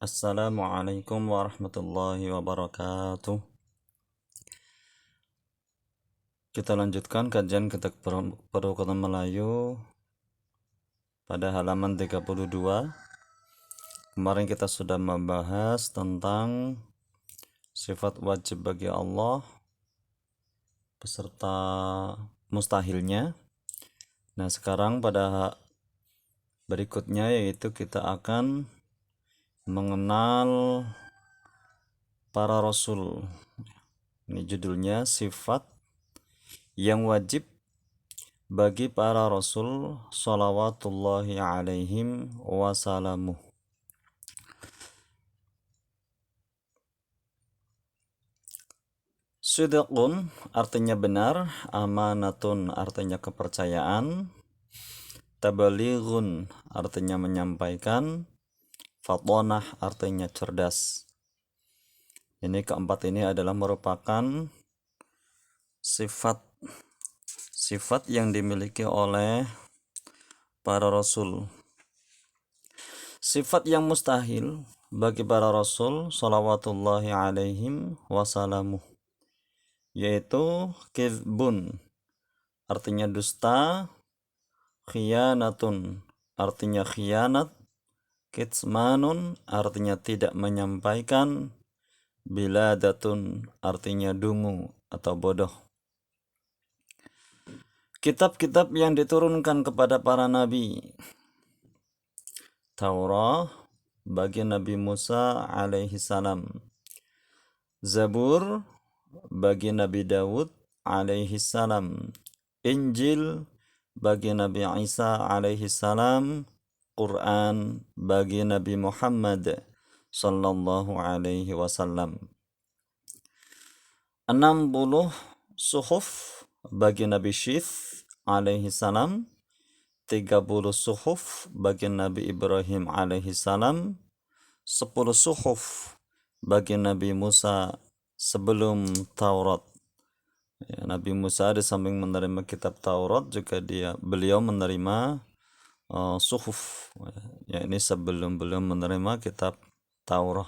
Assalamualaikum warahmatullahi wabarakatuh. Kita lanjutkan kajian Kitab Perukatan Melayu pada halaman 32. Kemarin kita sudah membahas tentang sifat wajib bagi Allah beserta mustahilnya. Nah, sekarang pada berikutnya yaitu kita akan mengenal para rasul. Ini judulnya sifat yang wajib bagi para rasul salawatullahi alaihim wasalamuh. Sidqun artinya benar, amanatun artinya kepercayaan, tabalighun artinya menyampaikan, fatonah artinya cerdas. Ini keempat ini adalah merupakan sifat yang dimiliki oleh para rasul. Sifat yang mustahil bagi para rasul salawatullahi alaihim wasalamuh, yaitu kizbun artinya dusta, khiyanatun artinya khianat, kitsmanun artinya tidak menyampaikan, biladatun artinya dungu atau bodoh. Kitab-kitab yang diturunkan kepada para nabi: Taurat bagi Nabi Musa alaihi salam, Zabur bagi Nabi Dawud alaihi salam, Injil bagi Nabi Isa alaihi salam, Quran bagi Nabi Muhammad sallallahu alaihi wasallam. 60 suhuf bagi Nabi Syith alaihi salam, 30 suhuf bagi Nabi Ibrahim alaihi salam, 10 suhuf bagi Nabi Musa sebelum Taurat. Nabi Musa di samping menerima kitab Taurat juga beliau menerima suhuf. Ini sebelum menerima kitab Taurat.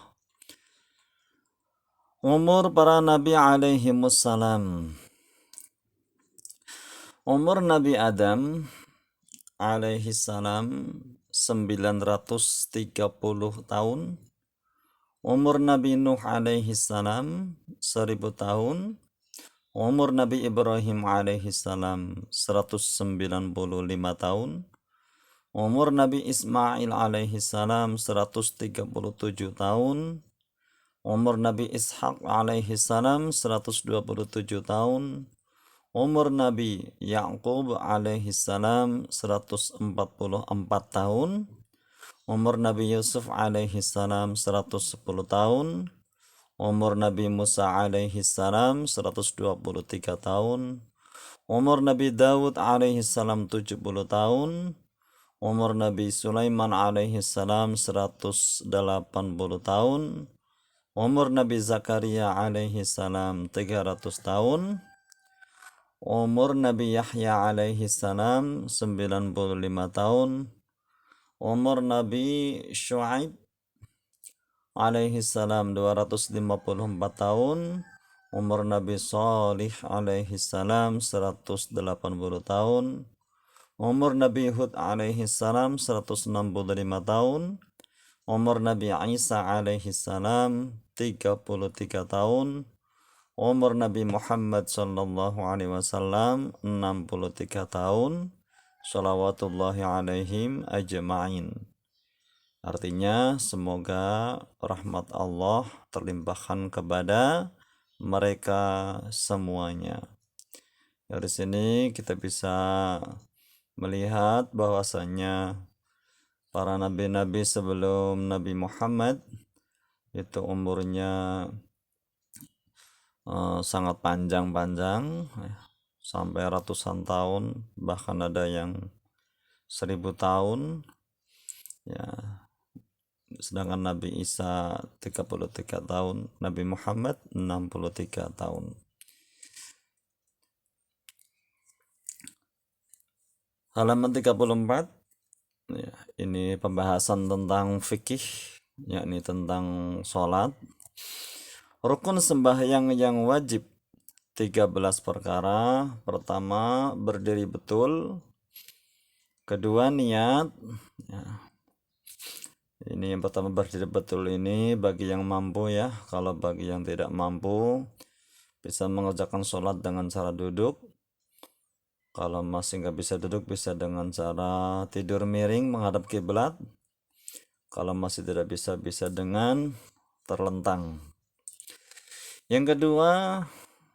Umur para nabi alaihimussalam. Umur Nabi Adam alaihi salam 930 tahun. Umur Nabi Nuh alaihi salam 1000 tahun. Umur Nabi Ibrahim alaihi salam 195 tahun. Umur Nabi Ismail alaihi salam 137 tahun. Umur Nabi Ishaq alaihi salam 127 tahun. Umur Nabi Ya'qub alaihi salam 144 tahun. Umur Nabi Yusuf alaihi salam 110 tahun. Umur Nabi Musa alaihi salam 123 tahun. Umur Nabi Dawud alaihi salam 70 tahun. Umur Nabi Sulaiman alaihi salam 180 tahun. Umur Nabi Zakaria alaihi salam 300 tahun. Umur Nabi Yahya alaihi salam 95 tahun. Umur Nabi Syuaib alaihi salam 254 tahun. Umur Nabi Salih alaihi salam 180 tahun. Umur Nabi Hud alaihi salam 165 tahun. Umur Nabi Isa alaihi salam 33 tahun. Umur Nabi Muhammad sallallahu alaihi wasallam 63 tahun. Shalawatullahi alaihim ajma'in. Artinya semoga rahmat Allah terlimpahkan kepada mereka semuanya. Dari sini kita bisa melihat bahwasanya para nabi-nabi sebelum Nabi Muhammad itu umurnya sangat panjang sampai ratusan tahun, bahkan ada yang 1000 tahun ya. Sedangkan Nabi Isa 33 tahun, Nabi Muhammad 63 tahun. Halaman 34 ya, ini pembahasan tentang fikih yakni tentang sholat. Rukun sembahyang yang wajib 13 perkara. Pertama, berdiri betul. Kedua, niat. Ya. Ini yang pertama, berdiri betul ini bagi yang mampu ya. Kalau bagi yang tidak mampu, bisa mengerjakan sholat dengan cara duduk. Kalau masih nggak bisa duduk, bisa dengan cara tidur miring menghadap kiblat. Kalau masih tidak bisa, bisa dengan terlentang. Yang kedua,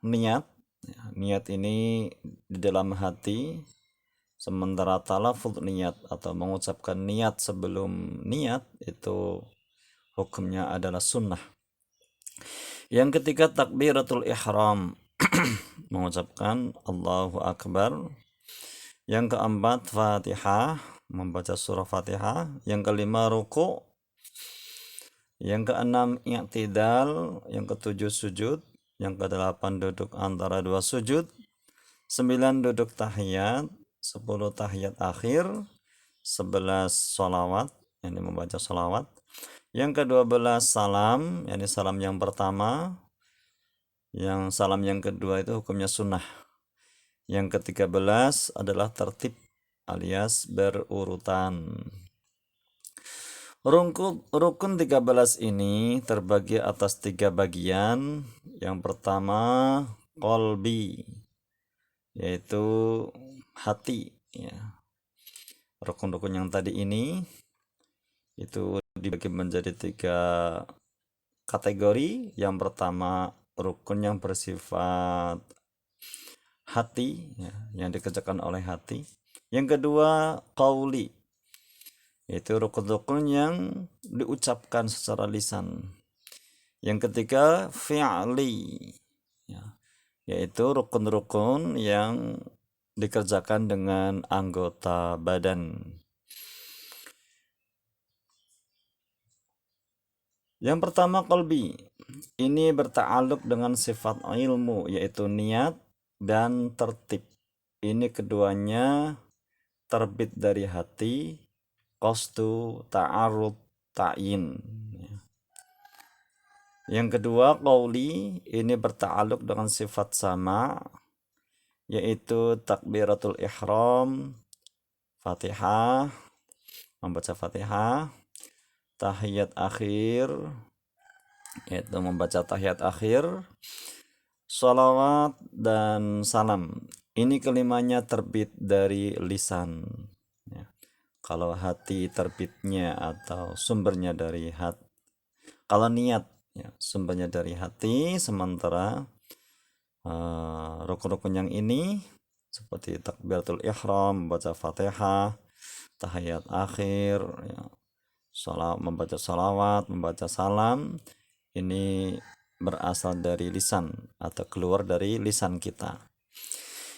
niat. Niat ini di dalam hati, sementara talafuz niat atau mengucapkan niat sebelum niat itu hukumnya adalah sunnah. Yang ketiga, takbiratul ihram, mengucapkan Allahu Akbar. Yang keempat, Fatihah, membaca surah Fatihah. Yang kelima, ruku'. Yang keenam, i'tidal. Yang ketujuh, sujud. Yang kedelapan, duduk antara dua sujud. 9, duduk tahiyat. 10, tahiyat akhir. 11, sholawat, ini membaca sholawat. Yang ke-12, salam, ini salam yang pertama. Yang salam yang kedua itu hukumnya sunnah. Yang ke-13 adalah tertib alias berurutan. Rukun 13 ini terbagi atas 3 bagian. Yang pertama, qalbi, yaitu hati ya. Rukun-rukun yang tadi ini itu dibagi menjadi 3 kategori. Yang pertama, rukun yang bersifat hati ya, yang dikerjakan oleh hati. Yang kedua, qauli, yaitu rukun-rukun yang diucapkan secara lisan. Yang ketiga, fi'li ya, yaitu rukun-rukun yang dikerjakan dengan anggota badan. Yang pertama, qalbi. Ini berta'alluq dengan sifat ilmu, yaitu niat dan tertib. Ini keduanya terbit dari hati, qasdu, ta'arud, ta'yin. Yang kedua, qauli, ini berta'alluq dengan sifat sama, yaitu takbiratul ihram, Fatihah, membaca Fatihah, tahiyat akhir, yaitu membaca tahiyat akhir, sholawat, dan salam. Ini kelimanya terbit dari lisan ya. Kalau hati terbitnya atau sumbernya dari hati. Kalau niat ya, sumbernya dari hati. Sementara rukun-rukun yang ini seperti takbiratul ihram, membaca Fatihah, tahiyat akhir ya, membaca sholawat, membaca salam, ini berasal dari lisan atau keluar dari lisan kita.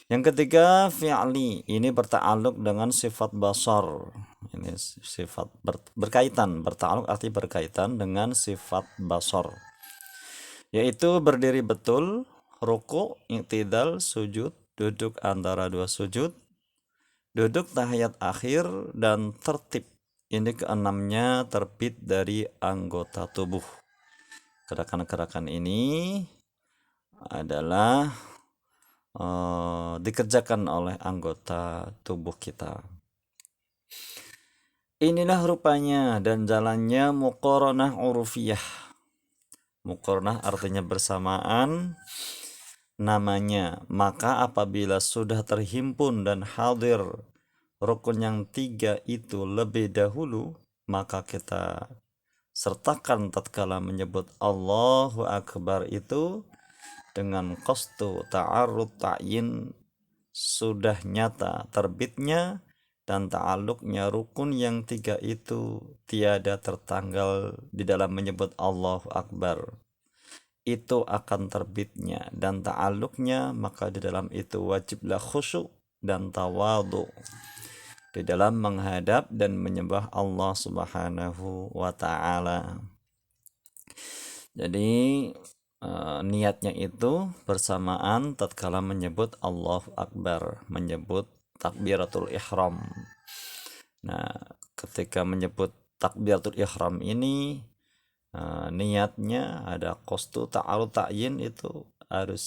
Yang ketiga, fi'li, ini berta'alluq dengan sifat basar. Ini sifat berkaitan, berta'alluq arti berkaitan dengan sifat basar, yaitu berdiri betul, ruku', i'tidal, sujud, duduk antara dua sujud, duduk tahiyat akhir, dan tertib. Ini keenamnya terbit dari anggota tubuh. Gerakan-gerakan ini adalah dikerjakan oleh anggota tubuh kita. Inilah rupanya dan jalannya muqaranah urufiyah. Muqaranah artinya bersamaan namanya. Maka apabila sudah terhimpun dan hadir rukun yang 3 itu lebih dahulu, maka kita sertakan tatkala menyebut Allahu Akbar itu dengan qasdu ta'arud ta'yin, sudah nyata terbitnya dan ta'alluqnya rukun yang 3 itu tiada tertanggal di dalam menyebut Allahu Akbar. Itu akan terbitnya dan ta'alluqnya, maka di dalam itu wajiblah khusyuk dan tawadhu di dalam menghadap dan menyembah Allah Subhanahu wa ta'ala. Jadi niatnya itu bersamaan tatkala menyebut Allahu Akbar, menyebut takbiratul ihram. Nah, ketika menyebut takbiratul ihram ini niatnya, ada qasdu ta'arud ta'yin, itu harus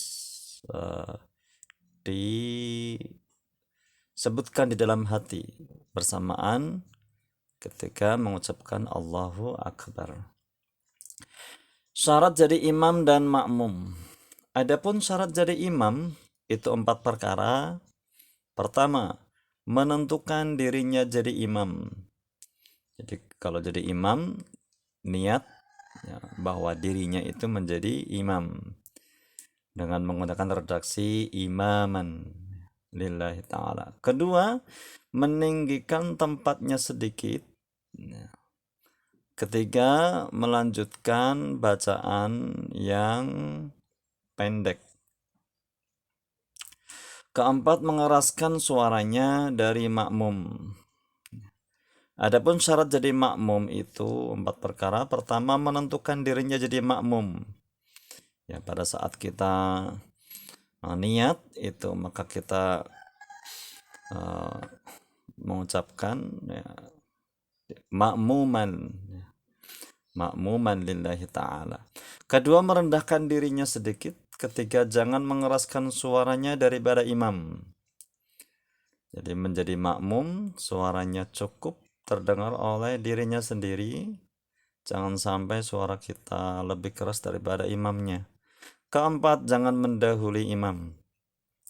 disebutkan di dalam hati bersamaan ketika mengucapkan Allahu Akbar. Syarat jadi imam dan makmum. Adapun syarat jadi imam itu 4 perkara. Pertama, menentukan dirinya jadi imam. Jadi kalau jadi imam, niat ya, bahwa dirinya itu menjadi imam dengan menggunakan redaksi imaman lillahi ta'ala. Kedua, meninggikan tempatnya sedikit. Ketiga, melanjutkan bacaan yang pendek. Keempat, mengeraskan suaranya dari makmum. Adapun syarat jadi makmum itu 4 perkara. Pertama, menentukan dirinya jadi makmum. Ya, pada saat kita niat itu, maka kita mengucapkan ya, makmuman lillahi ta'ala. Kedua, merendahkan dirinya sedikit. Ketiga, jangan mengeraskan suaranya daripada imam. Jadi menjadi makmum, suaranya cukup terdengar oleh dirinya sendiri. Jangan sampai suara kita lebih keras daripada imamnya. Keempat, jangan mendahului imam.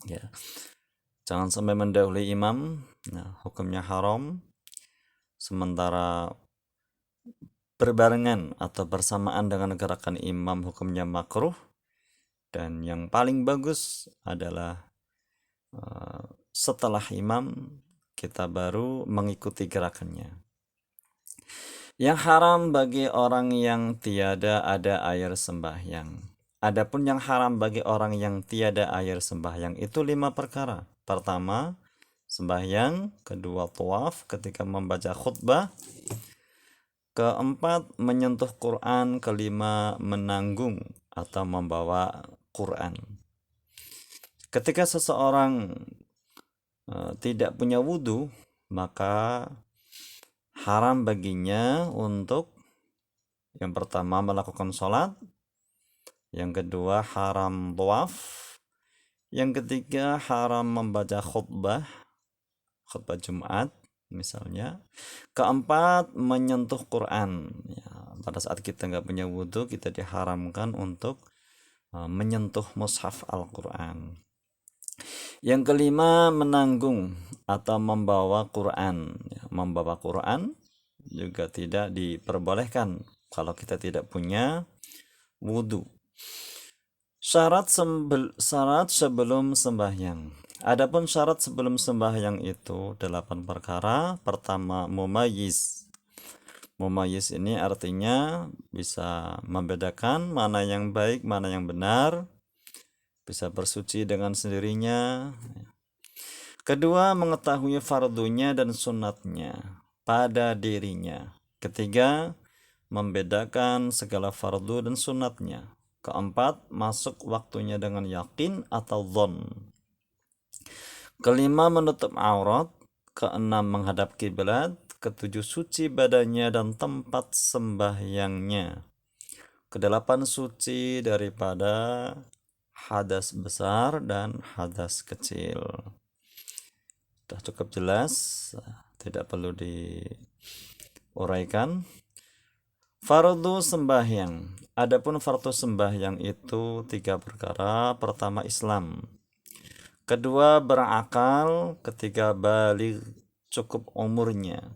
Ya. Jangan sampai mendahului imam. Nah, hukumnya haram. Sementara berbarengan atau bersamaan dengan gerakan imam hukumnya makruh. Dan yang paling bagus adalah setelah imam kita baru mengikuti gerakannya. Yang haram bagi orang yang tiada ada air sembahyang. Adapun yang haram bagi orang yang tiada air sembahyang itu 5 perkara. Pertama, sembahyang. Kedua, tawaf ketika membaca khutbah. Keempat, menyentuh Quran. Kelima, menanggung atau membawa Quran. Ketika seseorang tidak punya wudhu, maka haram baginya untuk yang pertama melakukan sholat, yang kedua haram tawaf, yang ketiga haram membaca khutbah Jumat misalnya, keempat menyentuh Quran. Ya, pada saat kita nggak punya wudhu, kita diharamkan untuk menyentuh mushaf Al-Quran. Yang kelima, menanggung atau membawa Quran. Ya, membawa Quran juga tidak diperbolehkan kalau kita tidak punya wudhu. Syarat sebelum sembahyang. Adapun syarat sebelum sembahyang itu 8 perkara. Pertama, mumayyiz. Mumayyiz ini artinya bisa membedakan mana yang baik, mana yang benar. Bisa bersuci dengan sendirinya. Kedua, mengetahui fardunya dan sunatnya pada dirinya. Ketiga, membedakan segala fardu dan sunatnya. Keempat, masuk waktunya dengan yakin atau dhon. Kelima, menutup aurat. Keenam, menghadap kiblat. Ketujuh, suci badannya dan tempat sembahyangnya. Kedelapan, suci daripada hadas besar dan hadas kecil. Sudah cukup jelas, tidak perlu diuraikan. Fardu sembahyang. Adapun fardu sembahyang itu 3 perkara. Pertama, Islam. Kedua, berakal. Ketiga, baligh, cukup umurnya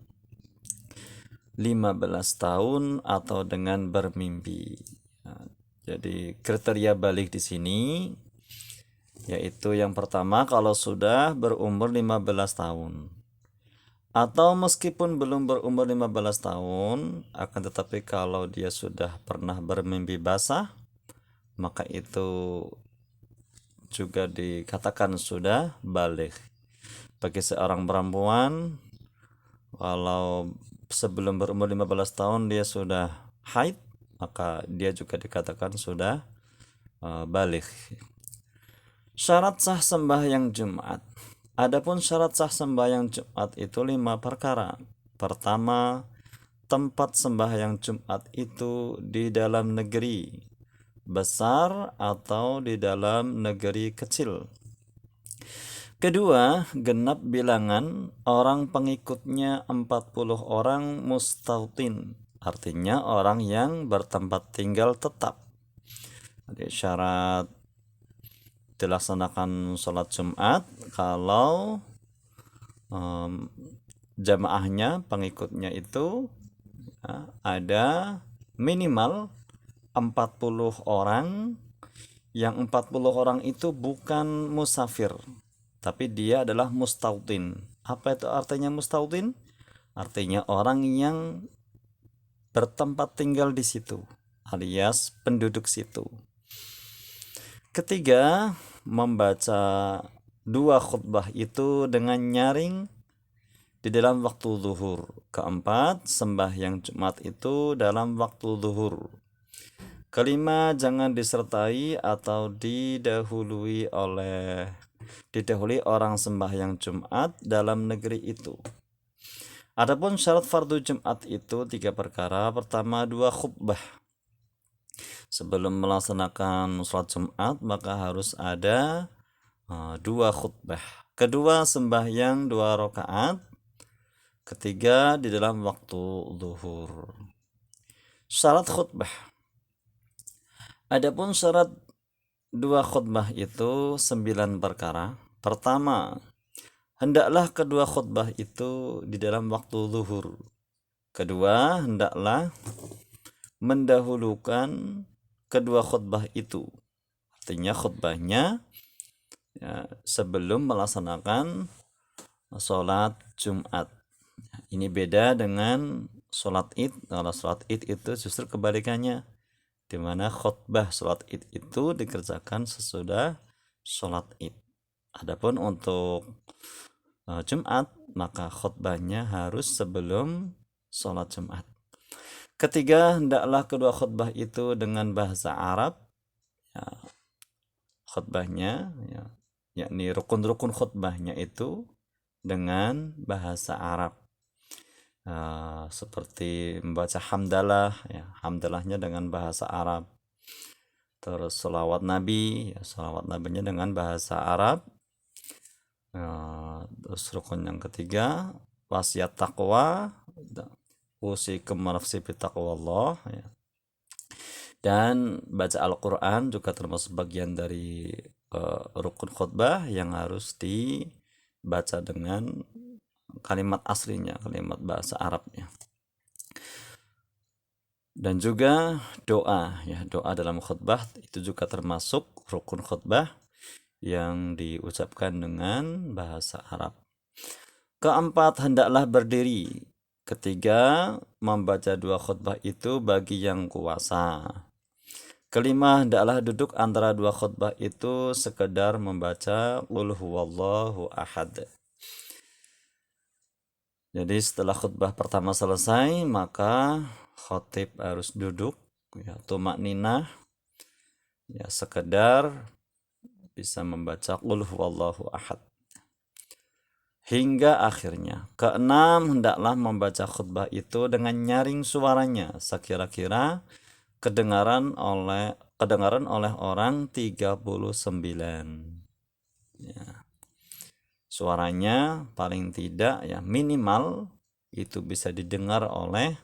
15 tahun atau dengan bermimpi. Jadi kriteria baligh di sini yaitu yang pertama, kalau sudah berumur 15 tahun. Atau meskipun belum berumur 15 tahun, akan tetapi kalau dia sudah pernah bermimpi basah, maka itu juga dikatakan sudah baligh. Bagi seorang perempuan, kalau sebelum berumur 15 tahun dia sudah haid, maka dia juga dikatakan sudah baligh. Syarat sah sembahyang Jumat. Adapun syarat sah sembahyang Jumat itu 5 perkara. Pertama, tempat sembahyang Jumat itu di dalam negeri besar atau di dalam negeri kecil. Kedua, genap bilangan orang pengikutnya 40 orang mustautin, artinya orang yang bertempat tinggal tetap. Jadi syarat dilaksanakan sholat Jumat kalau jamaahnya, pengikutnya itu ada minimal 40 orang, yang 40 orang itu bukan musafir, tapi dia adalah mustautin. Apa itu artinya mustautin? Artinya orang yang bertempat tinggal di situ, alias penduduk situ. Ketiga, membaca 2 khutbah itu dengan nyaring di dalam waktu zuhur. Keempat, sembahyang Jumat itu dalam waktu zuhur. Kelima, jangan disertai atau didahului orang sembahyang Jumat dalam negeri itu. Adapun syarat fardu Jumat itu 3 perkara. Pertama, 2 khutbah. Sebelum melaksanakan sholat Jumat maka harus ada 2 khutbah. Kedua, sembahyang 2 rakaat. Ketiga, di dalam waktu zuhur. Syarat khutbah. Adapun syarat 2 khutbah itu 9 perkara. Pertama, hendaklah kedua khutbah itu di dalam waktu zuhur. Kedua, hendaklah mendahulukan kedua khutbah itu. Artinya khutbahnya sebelum melaksanakan sholat Jumat. Ini beda dengan sholat Id. Kalau sholat Id itu justru kebalikannya, di mana khutbah sholat Id itu dikerjakan sesudah sholat Id. Adapun untuk Jumat, maka khutbahnya harus sebelum sholat Jumat. Ketiga, hendaklah kedua khutbah itu dengan bahasa Arab. Khutbahnya, yakni rukun-rukun khutbahnya itu dengan bahasa Arab. Seperti membaca hamdalah, hamdalahnya dengan bahasa Arab. Terus sholawat Nabi, sholawat Nabinya dengan bahasa Arab. Terus rukun yang ketiga, wasiat taqwa, usikum nafsi bittaqwallah, dan baca Al-Quran juga termasuk bagian dari rukun khutbah yang harus dibaca dengan kalimat aslinya, kalimat bahasa Arabnya. Dan juga doa, doa dalam khutbah itu juga termasuk rukun khutbah yang diucapkan dengan bahasa Arab. Keempat, hendaklah berdiri. Ketiga, membaca 2 khutbah itu bagi yang kuasa. Kelima, hendaklah duduk antara 2 khutbah itu sekedar membaca Qul huwallahu ahad. Jadi setelah khutbah pertama selesai, maka khatib harus duduk, tumak ninah, sekedar bisa membaca Qul huwallahu ahad hingga akhirnya. Keenam, hendaklah membaca khutbah itu dengan nyaring suaranya sekira-kira kedengaran oleh orang 39. Suaranya paling tidak minimal itu bisa didengar oleh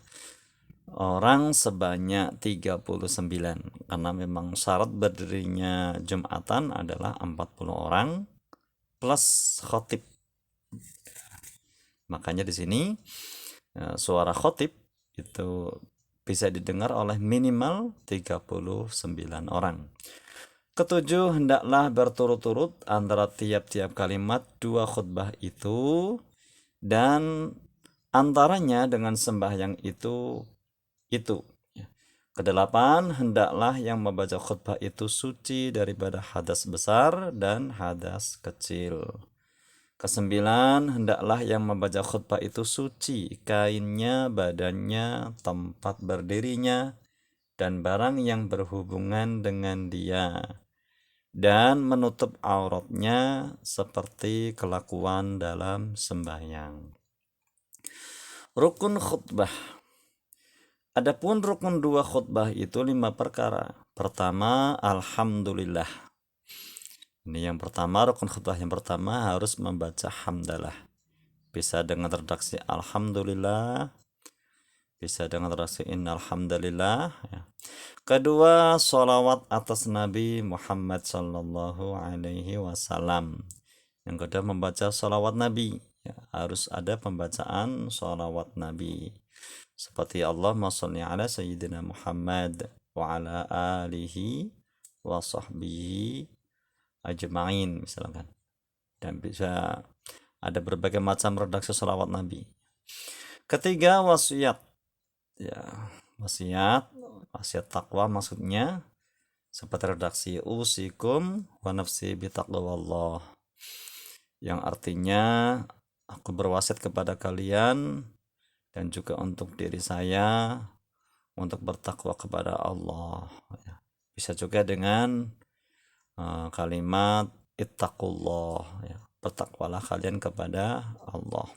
orang sebanyak 39, karena memang syarat berdirinya Jumatan adalah 40 orang plus khotib. Makanya di sini suara khotib itu bisa didengar oleh minimal 39 orang. Ketujuh, hendaklah berturut-turut antara tiap-tiap kalimat 2 khutbah itu, dan antaranya dengan sembahyang itu. Kedelapan, hendaklah yang membaca khutbah itu suci daripada hadas besar dan hadas kecil. Kesembilan, hendaklah yang membaca khutbah itu suci kainnya, badannya, tempat berdirinya, dan barang yang berhubungan dengan dia, dan menutup auratnya seperti kelakuan dalam sembahyang. Rukun khutbah. Adapun rukun 2 khutbah itu 5 perkara. Pertama, alhamdulillah. Ini yang pertama, rukun khutbah yang pertama harus membaca hamdalah. Bisa dengan redaksi alhamdulillah, bisa dengan redaksi innalhamdulillah. Ya. Kedua, sholawat atas Nabi Muhammad sallallahu alaihi wasallam. Yang kedua, membaca sholawat Nabi. Ya, harus ada pembacaan sholawat Nabi. Seperti Allahumma sholli ala sayyidina Muhammad wa ala alihi wa sahbihi ajma'in misalkan. Dan bisa ada berbagai macam redaksi sholawat Nabi. Ketiga, wasiat. Ya, wasiat takwa maksudnya seperti redaksi usikum wa nafsi bitaqwallah, yang artinya aku berwasiat kepada kalian dan juga untuk diri saya untuk bertakwa kepada Allah. Bisa juga dengan kalimat ittaqullah, ya, bertakwalah kalian kepada Allah.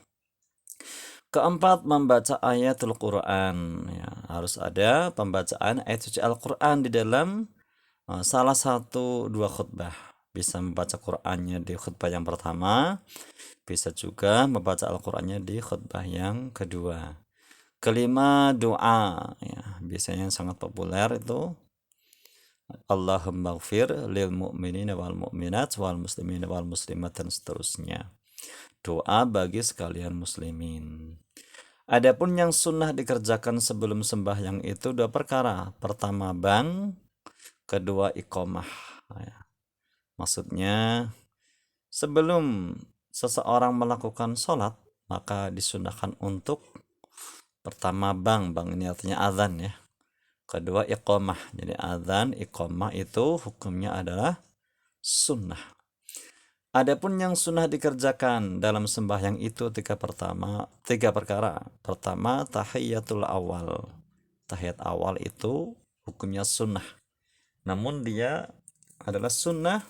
Keempat, membaca ayatul Quran. Ya, harus ada pembacaan ayat suci Al-Quran di dalam salah satu 2 khutbah. Bisa membaca Qurannya di khutbah yang pertama, bisa juga membaca Al-Qurannya di khutbah yang kedua. Kelima, doa. Ya, biasanya yang sangat populer itu Allahumma gfir lil mu'minina wal mu'minat wal muslimina wal muslimat dan seterusnya. Doa bagi sekalian muslimin. Adapun yang sunnah dikerjakan sebelum sembahyang itu 2 perkara. Pertama, bang. Kedua, iqamah. Ya. Maksudnya sebelum seseorang melakukan sholat, maka disunahkan untuk pertama bang ini artinya azan ya. Kedua, iqamah. Jadi azan, iqamah itu hukumnya adalah sunnah. Adapun yang sunnah dikerjakan dalam sembahyang itu 3 perkara. Pertama, tahiyatul awal. Tahiyat awal itu hukumnya sunnah. Namun dia adalah sunnah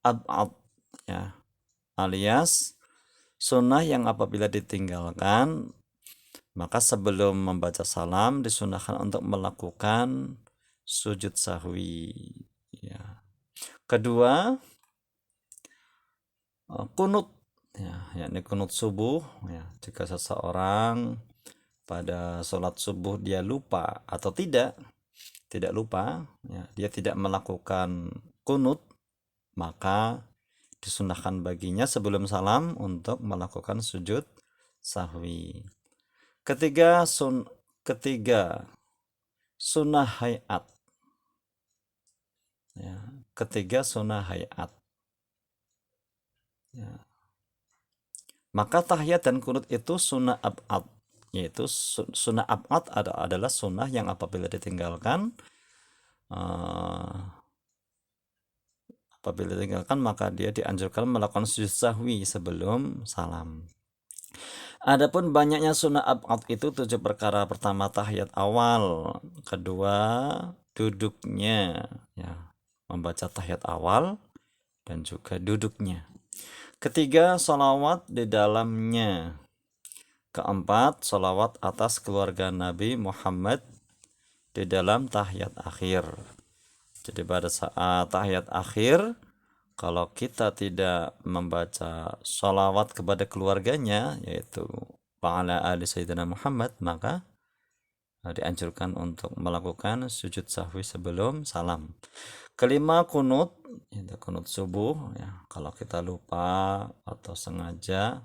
ab'ad, ya, alias sunnah yang apabila ditinggalkan maka sebelum membaca salam disunahkan untuk melakukan sujud sahwi. Ya. Kedua, kunut, ya, yakni kunut subuh. Ya, jika seseorang pada sholat subuh dia lupa atau tidak lupa, ya, dia tidak melakukan kunut, maka disunahkan baginya sebelum salam untuk melakukan sujud sahwi. Ketiga, sunnah hayat. Ya, ketiga sunnah hayat. Ya. Maka tahiyat dan kunut itu sunnah ab'ad, yaitu sunnah ab'ad adalah sunnah yang apabila ditinggalkan maka dia dianjurkan melakukan sujud sahwi sebelum salam. Adapun banyaknya sunnah ab'ad itu 7 perkara. Pertama, tahiyat awal. Kedua, duduknya, ya, membaca tahiyat awal dan juga duduknya. Ketiga, sholawat di dalamnya. Keempat, sholawat atas keluarga Nabi Muhammad di dalam tahiyat akhir. Jadi pada saat tahiyat akhir, kalau kita tidak membaca sholawat kepada keluarganya, yaitu wa'ala ali sayyidina Muhammad, maka dianjurkan untuk melakukan sujud sahwi sebelum salam. Kelima, kunut, itu kunut subuh. Ya, kalau kita lupa atau sengaja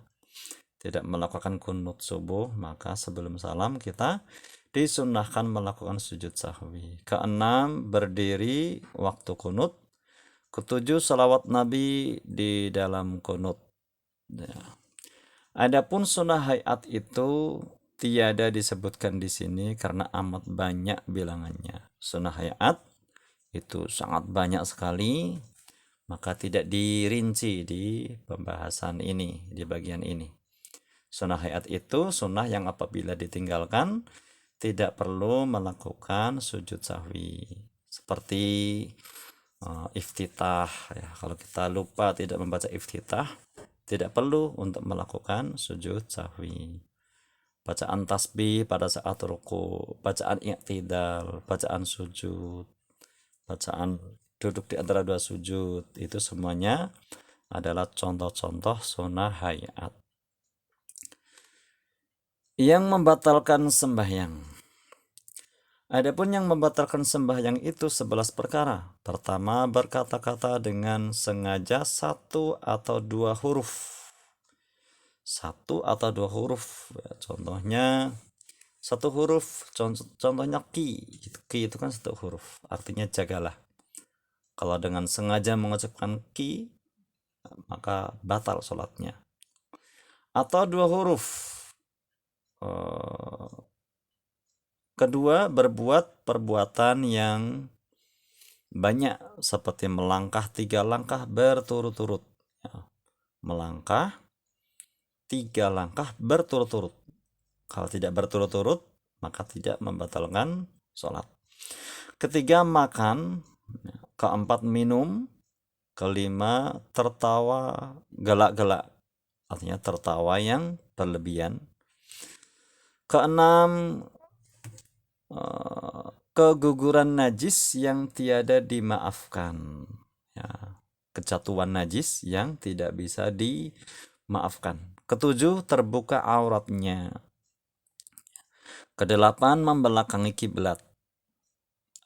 tidak melakukan kunut subuh, maka sebelum salam kita disunahkan melakukan sujud sahwi. Keenam, berdiri waktu kunut. Ketujuh, salawat Nabi di dalam kunut. Ya. Adapun sunnah hayat itu tiada disebutkan di sini karena amat banyak bilangannya. Sunnah hayat itu sangat banyak sekali, maka tidak dirinci di pembahasan ini, di bagian ini. Sunnah hayat itu sunnah yang apabila ditinggalkan tidak perlu melakukan sujud sahwi. Seperti iftitah, ya, kalau kita lupa tidak membaca iftitah tidak perlu untuk melakukan sujud sahwi. bacaan tasbih pada saat ruku, bacaan i'tidal, bacaan sujud, bacaan duduk di antara dua sujud, itu semuanya adalah contoh-contoh sunnah hayat yang membatalkan sembahyang. Adapun yang membatalkan sembahyang itu 11 perkara. Pertama, berkata-kata dengan sengaja satu atau dua huruf. Satu atau dua huruf. Ya, contohnya satu huruf, contohnya ki. Ki itu kan satu huruf, artinya jagalah. Kalau dengan sengaja mengucapkan ki, maka batal sholatnya. Atau dua huruf. Kedua, berbuat perbuatan yang banyak seperti melangkah 3 langkah berturut-turut. Ya, melangkah 3 langkah berturut-turut. Kalau tidak berturut-turut, maka tidak membatalkan sholat. Ketiga, makan. Keempat, minum. Kelima, tertawa gelak-gelak. Artinya tertawa yang berlebihan. Keenam, keguguran najis yang tiada dimaafkan. Ya, kejatuhan najis yang tidak bisa dimaafkan. Ketujuh, terbuka auratnya. Kedelapan, membelakangi kiblat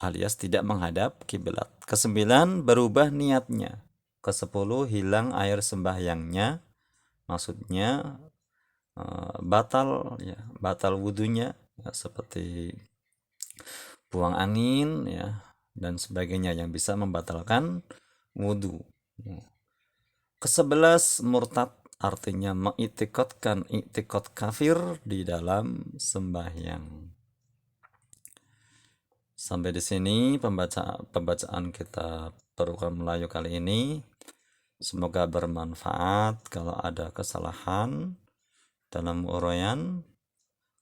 alias tidak menghadap kiblat. Kesembilan, berubah niatnya. Kesepuluh, hilang air sembahyangnya. Maksudnya batal ya, batal wudunya ya, seperti buang angin ya dan sebagainya yang bisa membatalkan wudu. Ke-11, murtad, artinya mengiktikadkan iktikad kafir di dalam sembahyang. Sampai di sini pembacaan kitab Perukan Melayu kali ini. Semoga bermanfaat. Kalau ada kesalahan dalam uraian,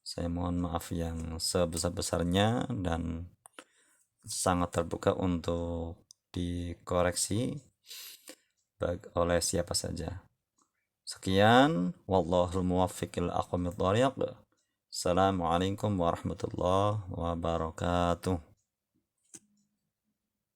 saya mohon maaf yang sebesar-besarnya dan sangat terbuka untuk dikoreksi oleh siapa saja. Sekian, wallahul muwaffiq ila aqwamit thoriq. Assalamualaikum warahmatullahi wabarakatuh.